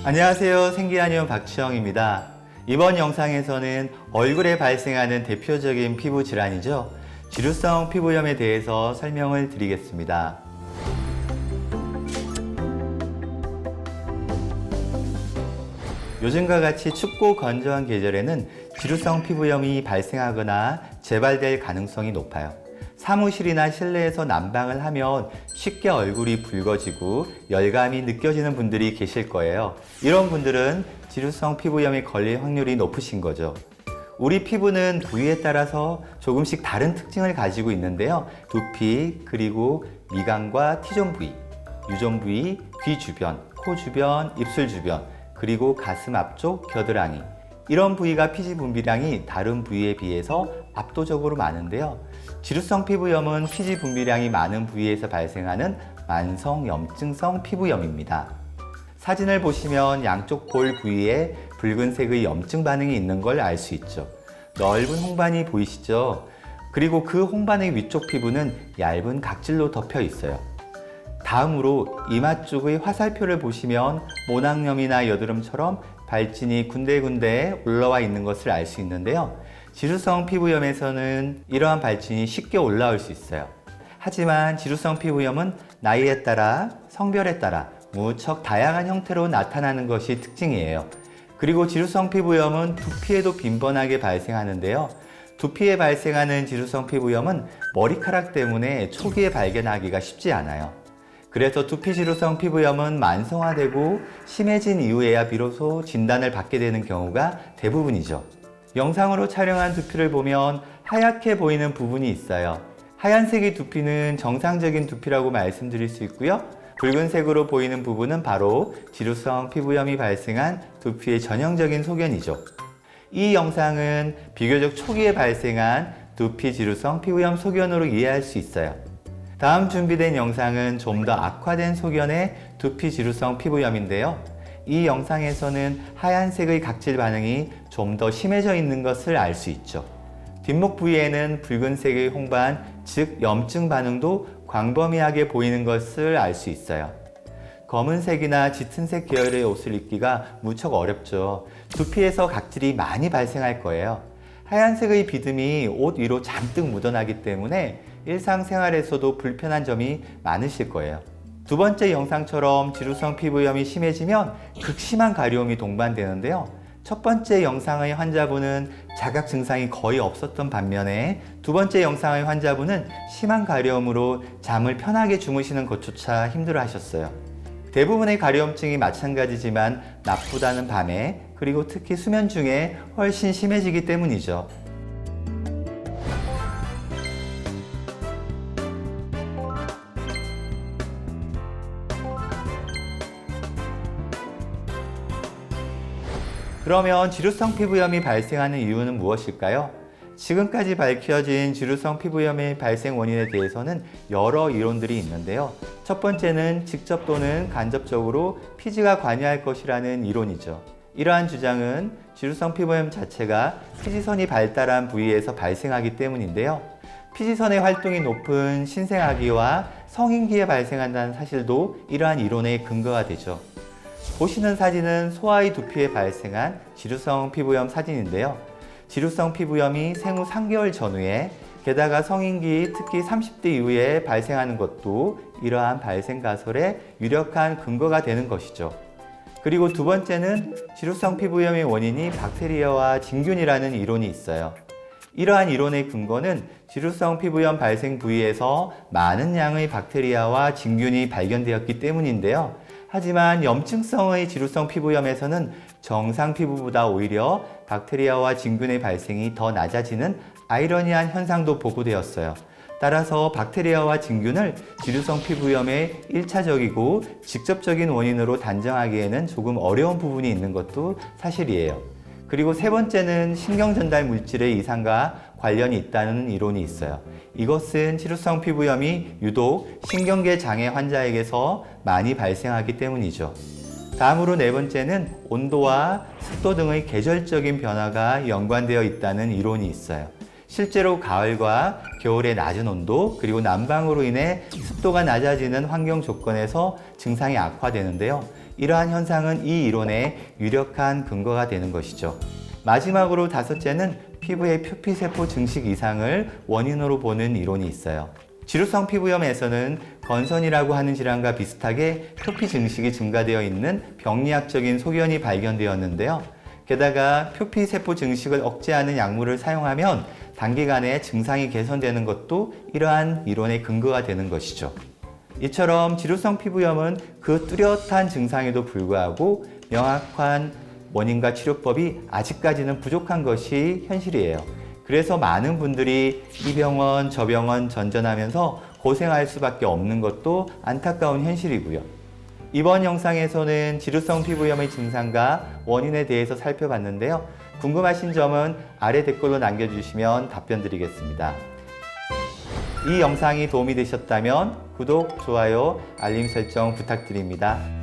안녕하세요. 생기한의원 박주영입니다. 이번 영상에서는 얼굴에 발생하는 대표적인 피부 질환이죠. 지루성 피부염에 대해서 설명을 드리겠습니다. 요즘과 같이 춥고 건조한 계절에는 지루성 피부염이 발생하거나 재발될 가능성이 높아요. 사무실이나 실내에서 난방을 하면 쉽게 얼굴이 붉어지고 열감이 느껴지는 분들이 계실 거예요. 이런 분들은 지루성 피부염에 걸릴 확률이 높으신 거죠. 우리 피부는 부위에 따라서 조금씩 다른 특징을 가지고 있는데요. 두피, 그리고 미간과 T존 부위, 유존 부위, 귀 주변, 코 주변, 입술 주변, 그리고 가슴 앞쪽 겨드랑이, 이런 부위가 피지 분비량이 다른 부위에 비해서 압도적으로 많은데요. 지루성 피부염은 피지 분비량이 많은 부위에서 발생하는 만성 염증성 피부염입니다. 사진을 보시면 양쪽 볼 부위에 붉은색의 염증 반응이 있는 걸 알 수 있죠. 넓은 홍반이 보이시죠? 그리고 그 홍반의 위쪽 피부는 얇은 각질로 덮여 있어요. 다음으로 이마 쪽의 화살표를 보시면 모낭염이나 여드름처럼 발진이 군데군데 올라와 있는 것을 알 수 있는데요. 지루성 피부염에서는 이러한 발진이 쉽게 올라올 수 있어요. 하지만 지루성 피부염은 나이에 따라, 성별에 따라 무척 다양한 형태로 나타나는 것이 특징이에요. 그리고 지루성 피부염은 두피에도 빈번하게 발생하는데요. 두피에 발생하는 지루성 피부염은 머리카락 때문에 초기에 발견하기가 쉽지 않아요. 그래서 두피 지루성 피부염은 만성화되고 심해진 이후에야 비로소 진단을 받게 되는 경우가 대부분이죠. 영상으로 촬영한 두피를 보면 하얗게 보이는 부분이 있어요. 하얀색의 두피는 정상적인 두피라고 말씀드릴 수 있고요. 붉은색으로 보이는 부분은 바로 지루성 피부염이 발생한 두피의 전형적인 소견이죠. 이 영상은 비교적 초기에 발생한 두피 지루성 피부염 소견으로 이해할 수 있어요. 다음 준비된 영상은 좀 더 악화된 소견의 두피 지루성 피부염인데요. 이 영상에서는 하얀색의 각질 반응이 좀 더 심해져 있는 것을 알 수 있죠. 뒷목 부위에는 붉은색의 홍반, 즉 염증 반응도 광범위하게 보이는 것을 알 수 있어요. 검은색이나 짙은색 계열의 옷을 입기가 무척 어렵죠. 두피에서 각질이 많이 발생할 거예요. 하얀색의 비듬이 옷 위로 잔뜩 묻어나기 때문에 일상생활에서도 불편한 점이 많으실 거예요. 두 번째 영상처럼 지루성 피부염이 심해지면 극심한 가려움이 동반되는데요. 첫 번째 영상의 환자분은 자각 증상이 거의 없었던 반면에 두 번째 영상의 환자분은 심한 가려움으로 잠을 편하게 주무시는 것조차 힘들어 하셨어요. 대부분의 가려움증이 마찬가지지만 낮보다는 밤에, 그리고 특히 수면 중에 훨씬 심해지기 때문이죠. 그러면 지루성 피부염이 발생하는 이유는 무엇일까요? 지금까지 밝혀진 지루성 피부염의 발생 원인에 대해서는 여러 이론들이 있는데요. 첫 번째는 직접 또는 간접적으로 피지가 관여할 것이라는 이론이죠. 이러한 주장은 지루성 피부염 자체가 피지선이 발달한 부위에서 발생하기 때문인데요. 피지선의 활동이 높은 신생아기와 성인기에 발생한다는 사실도 이러한 이론의 근거가 되죠. 보시는 사진은 소아의 두피에 발생한 지루성 피부염 사진인데요. 지루성 피부염이 생후 3개월 전후에, 게다가 성인기 특히 30대 이후에 발생하는 것도 이러한 발생 가설의 유력한 근거가 되는 것이죠. 그리고 두 번째는 지루성 피부염의 원인이 박테리아와 진균이라는 이론이 있어요. 이러한 이론의 근거는 지루성 피부염 발생 부위에서 많은 양의 박테리아와 진균이 발견되었기 때문인데요. 하지만 염증성의 지루성 피부염에서는 정상 피부보다 오히려 박테리아와 진균의 발생이 더 낮아지는 아이러니한 현상도 보고되었어요. 따라서 박테리아와 진균을 지루성 피부염의 1차적이고 직접적인 원인으로 단정하기에는 조금 어려운 부분이 있는 것도 사실이에요. 그리고 세 번째는 신경전달 물질의 이상과 관련이 있다는 이론이 있어요. 이것은 지루성 피부염이 유독 신경계 장애 환자에게서 많이 발생하기 때문이죠. 다음으로 네 번째는 온도와 습도 등의 계절적인 변화가 연관되어 있다는 이론이 있어요. 실제로 가을과 겨울의 낮은 온도, 그리고 난방으로 인해 습도가 낮아지는 환경 조건에서 증상이 악화되는데요. 이러한 현상은 이 이론의 유력한 근거가 되는 것이죠. 마지막으로 다섯째는 피부의 표피세포 증식 이상을 원인으로 보는 이론이 있어요. 지루성 피부염에서는 건선이라고 하는 질환과 비슷하게 표피 증식이 증가되어 있는 병리학적인 소견이 발견되었는데요. 게다가 표피세포 증식을 억제하는 약물을 사용하면 단기간에 증상이 개선되는 것도 이러한 이론의 근거가 되는 것이죠. 이처럼 지루성 피부염은 그 뚜렷한 증상에도 불구하고 명확한 원인과 치료법이 아직까지는 부족한 것이 현실이에요. 그래서 많은 분들이 이 병원 저 병원 전전하면서 고생할 수밖에 없는 것도 안타까운 현실이고요. 이번 영상에서는 지루성 피부염의 증상과 원인에 대해서 살펴봤는데요. 궁금하신 점은 아래 댓글로 남겨주시면 답변 드리겠습니다. 이 영상이 도움이 되셨다면 구독, 좋아요, 알림 설정 부탁드립니다.